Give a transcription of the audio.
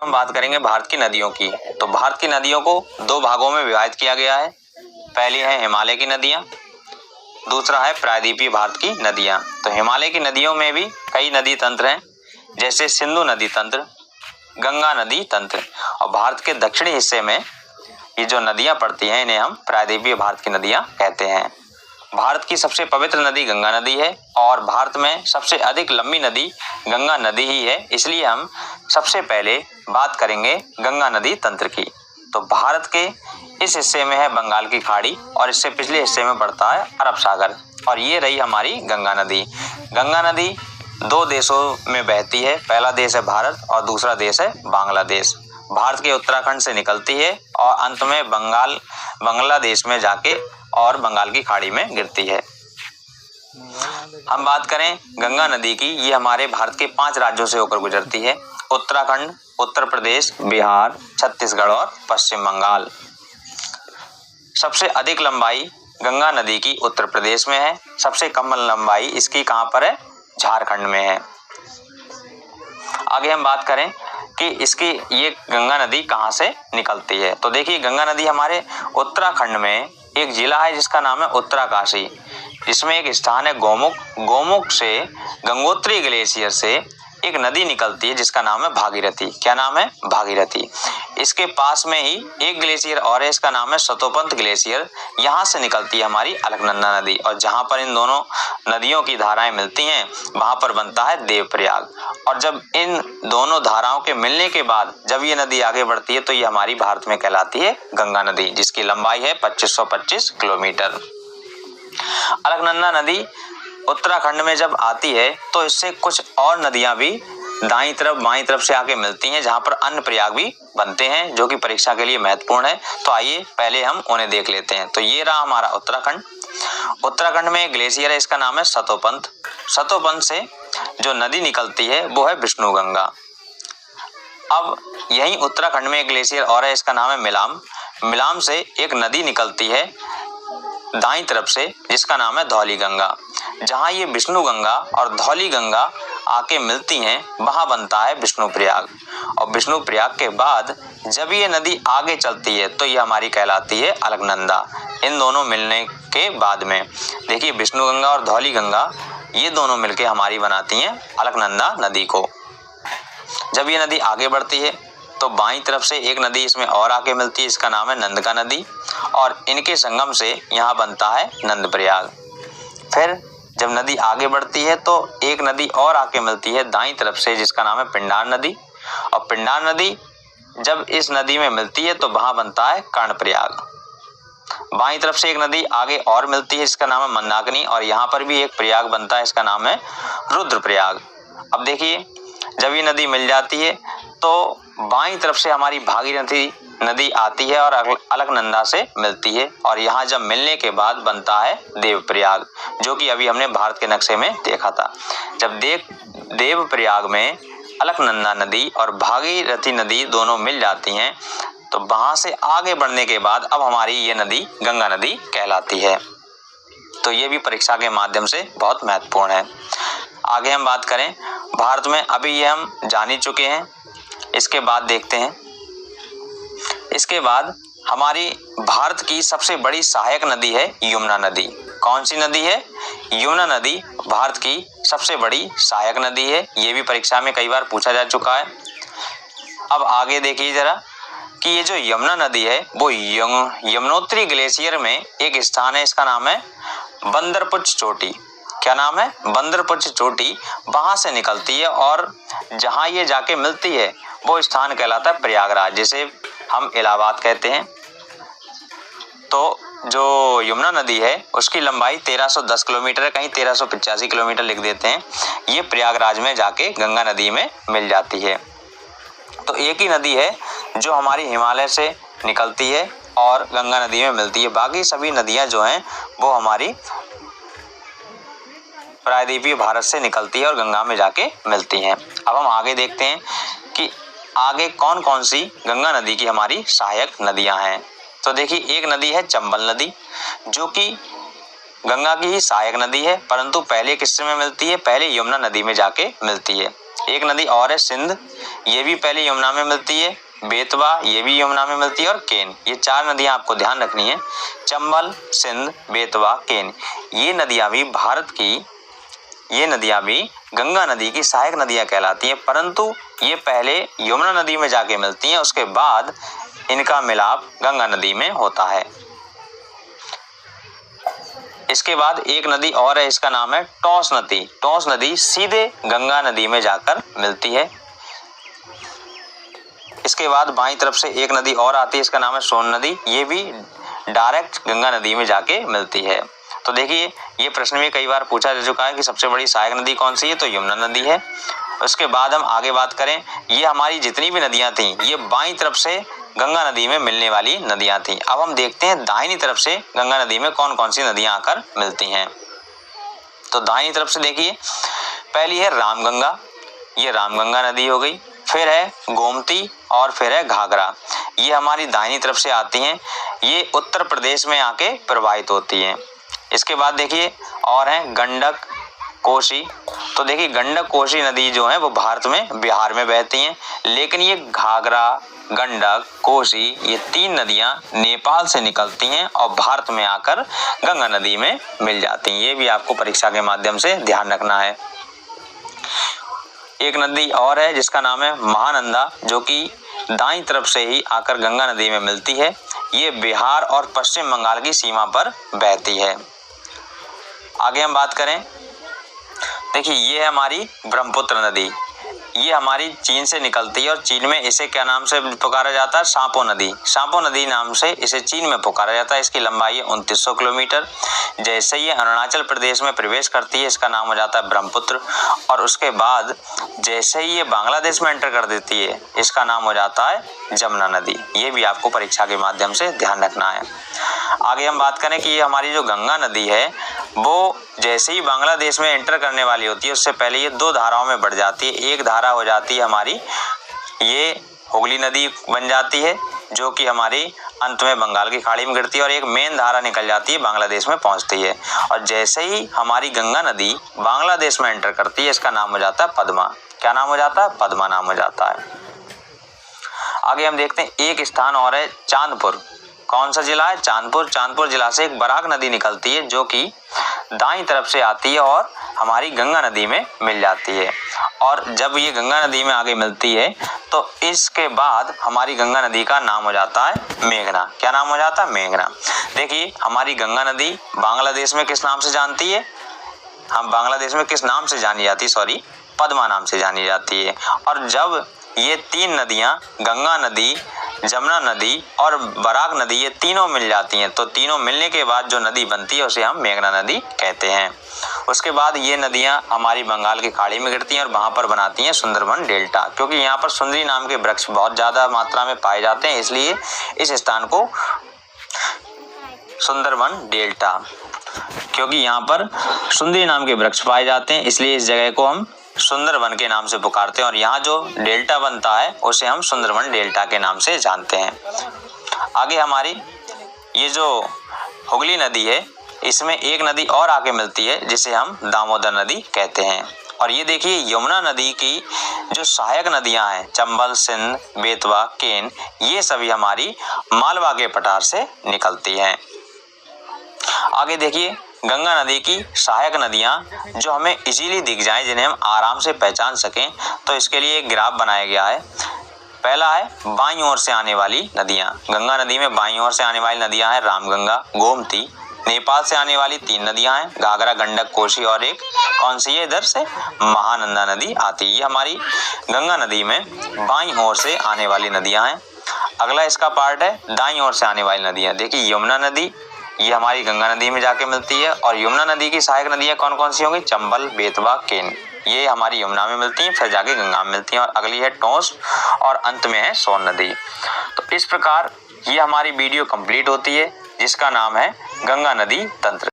हम बात करेंगे भारत की नदियों की। तो भारत की नदियों को दो भागों में विभाजित किया गया है। पहली है हिमालय की नदियां, दूसरा है प्रायद्वीपीय भारत की नदियां। तो हिमालय की नदियों में भी कई नदी तंत्र हैं, जैसे सिंधु नदी तंत्र, गंगा नदी तंत्र। और भारत के दक्षिणी हिस्से में ये जो नदियां पड़ती हैं इन्हें हम प्रायद्वीपीय भारत की नदियां कहते हैं। भारत की सबसे पवित्र नदी गंगा नदी है और भारत में सबसे अधिक लंबी नदी गंगा नदी ही है, इसलिए हम सबसे पहले बात करेंगे गंगा नदी तंत्र की। तो भारत के इस हिस्से में है बंगाल की खाड़ी और इससे पिछले हिस्से में पड़ता है अरब सागर, और ये रही हमारी गंगा नदी। गंगा नदी दो देशों में बहती है, पहला देश है भारत और दूसरा देश है बांग्लादेश। भारत के उत्तराखंड से निकलती है और अंत में बांग्लादेश में जाके और बंगाल की खाड़ी में गिरती है। हम बात करें गंगा नदी की, ये हमारे भारत के 5 राज्यों से होकर गुजरती है: उत्तराखंड, उत्तर प्रदेश, बिहार, छत्तीसगढ़ और पश्चिम बंगाल। सबसे अधिक लंबाई गंगा नदी की उत्तर प्रदेश में है, सबसे कम लंबाई इसकी कहां पर है? झारखंड में है। आगे हम बात करें कि इसकी ये गंगा नदी कहां से निकलती है। तो देखिए गंगा नदी हमारे उत्तराखंड में एक जिला है जिसका नाम है उत्तराकाशी। इसमें एक स्थान है गोमुख। गोमुख से गंगोत्री ग्लेशियर से एक नदी निकलती है जिसका नाम है भागीरथी। क्या नाम है? भागीरथी। इसके पास में ही एक ग्लेशियर और है, इसका नाम है सतोपंत ग्लेशियर। यहाँ से निकलती है हमारी अलकनंदा नदी और जहाँ पर इन दोनों नदियों की धाराएं मिलती हैं वहां पर बनता है देवप्रयाग। और जब इन दोनों धाराओं के मिलने के बाद जब ये नदी आगे बढ़ती है तो ये हमारी भारत में कहलाती है गंगा नदी, जिसकी लंबाई है 2525 किलोमीटर। अलकनंदा नदी उत्तराखंड में जब आती है तो इससे कुछ और नदियां भी दाईं तरफ बाईं तरफ से आके मिलती हैं, जहां पर अन्य प्रयाग भी बनते हैं जो कि परीक्षा के लिए महत्वपूर्ण है। तो आइए पहले हम उन्हें देख लेते हैं। तो ये रहा हमारा उत्तराखंड। उत्तराखंड में एक ग्लेशियर है, इसका नाम है सतोपंत। सतोपंत से जो नदी निकलती है वो है विष्णु गंगा। अब यही उत्तराखंड में एक ग्लेशियर और है, इसका नाम है मिलाम। मिलाम से एक नदी निकलती है दाईं तरफ से जिसका नाम है धौली गंगा। जहां ये विष्णु गंगा और धौली गंगा आके मिलती हैं वहां बनता है विष्णु प्रयाग। और विष्णु प्रयाग के बाद जब ये नदी आगे चलती है तो ये हमारी कहलाती है अलकनंदा। इन दोनों मिलने के बाद में देखिए विष्णु गंगा और धौली गंगा ये दोनों मिलके हमारी बनाती हैं अलकनंदा नदी को। जब ये नदी आगे बढ़ती है तो बाईं तरफ से एक नदी इसमें और आके मिलती है, इसका नाम है नंदका नदी, और इनके संगम से यहाँ बनता है नंद प्रयाग। फिर जब नदी आगे बढ़ती है तो एक नदी और आके मिलती है दाईं तरफ से जिसका नाम है पिंडार नदी, और पिंडार नदी जब इस नदी में मिलती है तो वहां बनता है कर्णप्रयाग। बाईं तरफ से एक नदी आगे और मिलती है जिसका नाम है मंदाकिनी, और यहाँ पर भी एक प्रयाग बनता है, इसका नाम है रुद्रप्रयाग। अब देखिए जब ये नदी मिल जाती है तो बाईं तरफ से हमारी भागीरथी नदी आती है और अलकनंदा से मिलती है, और यहाँ जब मिलने के बाद बनता है देवप्रयाग, जो कि अभी हमने भारत के नक्शे में देखा था। जब देवप्रयाग में अलकनंदा नदी और भागीरथी नदी दोनों मिल जाती हैं तो वहां से आगे बढ़ने के बाद अब हमारी ये नदी गंगा नदी कहलाती है। तो ये भी परीक्षा के माध्यम से बहुत महत्वपूर्ण है। आगे हम बात करें भारत में, अभी ये हम जान ही चुके हैं। इसके बाद देखते हैं, इसके बाद हमारी भारत की सबसे बड़ी सहायक नदी है यमुना नदी। कौन सी नदी है? यमुना नदी भारत की सबसे बड़ी सहायक नदी है। ये भी परीक्षा में कई बार पूछा जा चुका है। अब आगे देखिए जरा कि ये जो यमुना नदी है वो यमुनोत्री ग्लेशियर में एक स्थान है, इसका नाम है बंदरपुच चोटी। क्या नाम है? बंदरपुच चोटी। वहां से निकलती है और जहां ये जाके मिलती है वो स्थान कहलाता है प्रयागराज, जिसे हम इलाहाबाद कहते हैं। तो जो यमुना नदी है उसकी लंबाई 1310 किलोमीटर है, कहीं 1385 किलोमीटर लिख देते हैं। ये प्रयागराज में जाके गंगा नदी में मिल जाती है। तो एक ही नदी है जो हमारी हिमालय से निकलती है और गंगा नदी में मिलती है। बाकी सभी नदियां जो हैं वो हमारी प्रायद्वीपीय भारत से निकलती है और गंगा में जाके मिलती हैं। अब हम आगे देखते हैं कि आगे कौन कौन सी गंगा नदी की हमारी सहायक नदियां हैं। तो देखिए एक नदी है चंबल नदी, जो कि गंगा की ही सहायक नदी है, परंतु पहले किससे में मिलती है? पहले यमुना नदी में जाके मिलती है। एक नदी और है सिंध, ये भी पहले यमुना में मिलती है। बेतवा, ये भी यमुना में मिलती है। और केन, ये 4 नदियां आपको ध्यान रखनी है। चंबल, सिंध, बेतवा, केन, ये नदियां भी भारत की, ये नदियां भी गंगा नदी की सहायक नदियां कहलाती हैं, परंतु ये पहले यमुना नदी में जाके मिलती हैं, उसके बाद इनका मिलाप गंगा नदी में होता है। इसके बाद एक नदी और है, इसका नाम है टॉस नदी। टॉस नदी सीधे गंगा नदी में जाकर मिलती है। इसके बाद बाईं तरफ से एक नदी और आती है, इसका नाम है सोन नदी, ये भी डायरेक्ट गंगा नदी में जाके मिलती है। तो देखिए, ये प्रश्न में कई बार पूछा जा चुका है कि सबसे बड़ी सहायक नदी कौन सी है, तो यमुना नदी है। उसके बाद हम आगे बात करें, ये हमारी जितनी भी नदियां थी ये बाईं तरफ से गंगा नदी में मिलने वाली नदियां थी। अब हम देखते हैं दाहिनी तरफ से गंगा नदी में कौन कौन सी नदियां आकर मिलती हैं। तो दाहिनी तरफ से देखिए, पहली है रामगंगा, ये रामगंगा नदी हो गई। फिर है गोमती और फिर है घाघरा, ये हमारी दाहिनी तरफ से आती हैं। ये उत्तर प्रदेश में आके प्रवाहित होती हैं। इसके बाद देखिए और है गंडक, कोसी। तो देखिए गंडक कोसी नदी जो है वो भारत में बिहार में बहती हैं, लेकिन ये घाघरा, गंडक, कोसी, ये 3 नदियां नेपाल से निकलती हैं और भारत में आकर गंगा नदी में मिल जाती हैं। ये भी आपको परीक्षा के माध्यम से ध्यान रखना है। एक नदी और है जिसका नाम है महानंदा, जो कि दाईं तरफ से ही आकर गंगा नदी में मिलती है। ये बिहार और पश्चिम बंगाल की सीमा पर बहती है। आगे हम बात करें, देखिए ये है हमारी ब्रह्मपुत्र नदी, ये हमारी चीन से निकलती है और चीन में इसे क्या नाम से पुकारा जाता है, सांपो नदी। सांपो नदी नाम से इसे चीन में पुकारा जाता है। इसकी लंबाई है 2900 किलोमीटर। जैसे ये अरुणाचल प्रदेश में प्रवेश करती है, इसका नाम हो जाता है ब्रह्मपुत्र। और उसके बाद जैसे ही ये बांग्लादेश में एंटर कर देती है, इसका नाम हो जाता है जमुना नदी। ये भी आपको परीक्षा के माध्यम से ध्यान रखना है। आगे हम बात करें कि ये हमारी जो गंगा नदी है वो जैसे ही बांग्लादेश में एंटर करने वाली होती है, उससे पहले ये 2 धाराओं में बढ़ जाती है। एक धारा हो जाती है हमारी, ये हुगली नदी बन जाती है, जो कि हमारी अंत में बंगाल की खाड़ी में गिरती है, और एक मेन धारा निकल जाती है, बांग्लादेश में पहुंचती है। और जैसे ही हमारी गंगा नदी बांग्लादेश में एंटर करती है, इसका नाम हो जाता है पद्मा। क्या नाम हो जाता है? पद्मा नाम हो जाता है। आगे हम देखते हैं एक स्थान और है चांदपुर। कौन सा जिला है? चांदपुर। चांदपुर जिला से एक बराक नदी निकलती है, जो कि दाईं तरफ से आती है और हमारी गंगा नदी में मिल जाती है। और जब ये गंगा नदी में आगे मिलती है तो इसके बाद हमारी गंगा नदी का नाम हो जाता है मेघना। क्या नाम हो जाता है? मेघना। देखिए हमारी गंगा नदी बांग्लादेश में किस नाम से जानती है? हम बांग्लादेश में किस नाम से जानी जाती है? सॉरी, पद्मा नाम से जानी जाती है। और जब ये 3 नदियां, गंगा नदी, जमुना नदी और बराक नदी, ये तीनों मिल जाती हैं, तो तीनों मिलने के बाद जो नदी बनती है उसे हम मेघना नदी कहते हैं। उसके बाद ये नदियां हमारी बंगाल की खाड़ी में गिरती हैं और वहां पर बनाती हैं सुंदरबन डेल्टा, क्योंकि यहाँ पर सुंदरी नाम के वृक्ष बहुत ज्यादा मात्रा में पाए जाते हैं, इसलिए इस स्थान को सुंदरबन डेल्टा, क्योंकि यहाँ पर सुंदरी नाम के वृक्ष पाए जाते हैं, इसलिए इस जगह को हम सुंदरबन के नाम से पुकारते हैं। और यहाँ जो डेल्टा बनता है उसे हम सुंदरबन डेल्टा के नाम से जानते हैं। आगे हमारी ये जो हुगली नदी है, इसमें एक नदी और आके मिलती है जिसे हम दामोदर नदी कहते हैं। और ये देखिए यमुना नदी की जो सहायक नदियां हैं, चंबल, सिंध, बेतवा, केन, ये सभी हमारी मालवा के पठार से निकलती हैं। आगे देखिए गंगा नदी की सहायक नदियां जो हमें इजीली दिख जाएं, जिन्हें हम आराम से पहचान सकें, तो इसके लिए एक ग्राफ बनाया गया है। पहला है बाईं ओर से आने वाली नदियां। गंगा नदी में बाईं ओर से आने वाली नदियां हैं रामगंगा, गोमती। नेपाल से आने वाली 3 नदियां हैं, घाघरा, गंडक, कोसी, और एक कौन सी है इधर से? महानंदा नदी आती है। ये हमारी गंगा नदी में बाईं ओर से आने वाली नदियां हैं। अगला इसका पार्ट है दाईं ओर से आने वाली नदियां। देखिए यमुना नदी, ये हमारी गंगा नदी में जाके मिलती है। और यमुना नदी की सहायक नदियां कौन कौन सी होंगी? चंबल, बेतवा, केन, ये हमारी यमुना में मिलती हैं, फिर जाके गंगा में मिलती हैं। और अगली है टोंस और अंत में है सोन नदी। तो इस प्रकार ये हमारी वीडियो कंप्लीट होती है, जिसका नाम है गंगा नदी तंत्र।